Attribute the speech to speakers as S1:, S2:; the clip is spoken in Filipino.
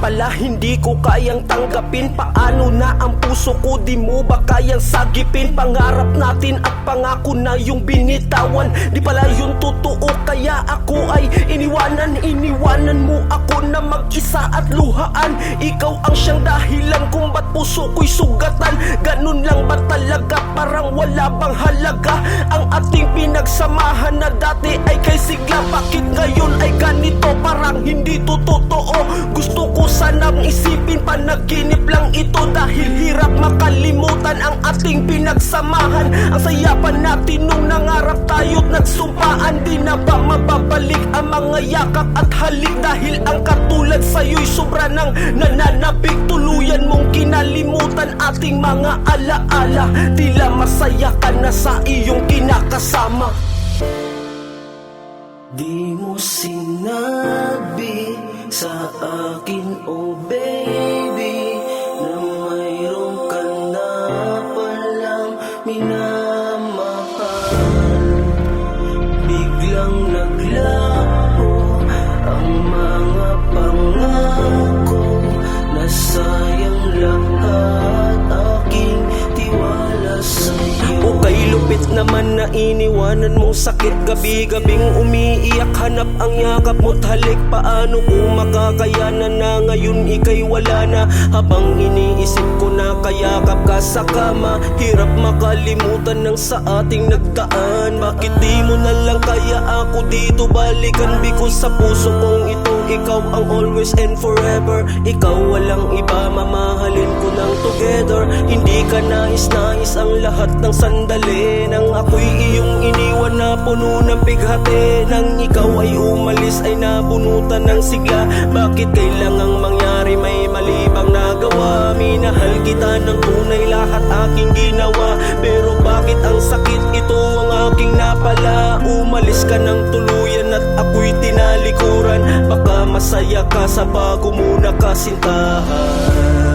S1: pala hindi ko kayang tanggapin. Paano na ang puso ko, di mo ba kayang sagipin? Pangarap natin at pangako na yung binitawan, di pala yung totoo, kaya ako ay iniwanan. Iniwanan mo ako na mag-isa at luhaan. Ikaw ang siyang dahilan kung ba't puso ko'y sugatan. Ganun lang ba talaga, parang wala bang halaga? Ang ating pinagsamahan na dati ay kay sigla, bakit ngayon ay ganito? Parang hindi to totoo. Gusto ko sanang isipin, panaginip lang ito, dahil hirap makalimutan ang ating pinagsamahan. Ang saya pa natin nung nangarap tayo't nagsumpaan. Di na ba mababalik ang mga yakap at halik? Dahil ang katulad sa'yo'y sobra nang nananabik. Tuluyan mong kinalimutan ating mga alaala. Tila masaya ka na sa iyong kinakasama. Di mo sinabi sa akin, oh baby, na mayroon ka na palang minamahal. Biglang naglaho ang mga pangako, nasayang lahat aking tiwala sa'yo. Okay, lupit naman na iniwanan mong sakit. Gabi-gabing umiiyak, hanap ang yakap mo't halik. Paano kung makakayanan na ngayon ika'y wala na? Habang iniisip ko na kayakap ka sa kama, hirap makalimutan ng sa ating nagdaan. Bakit di mo na lang kaya ako dito balikan? Because sa puso kong ito, ikaw ang always and forever. Ikaw walang iba, mamahalin ko ng together. Hindi ka nais-nais ang lahat ng sandali, nang ako'y iyong iniwan na puno ng pighati. Nang ikaw ay umalis ay nabunutan ng sigla. Bakit kailangang mangyari, may mali bang nagawa? Minahal kita ng tunay, lahat aking ginawa. Pero bakit ang sakit ito ang aking napala? Umalis ka ng tuluyan at ako'y tinalikuran. Baka masaya ka sa bago mo nakasintahan.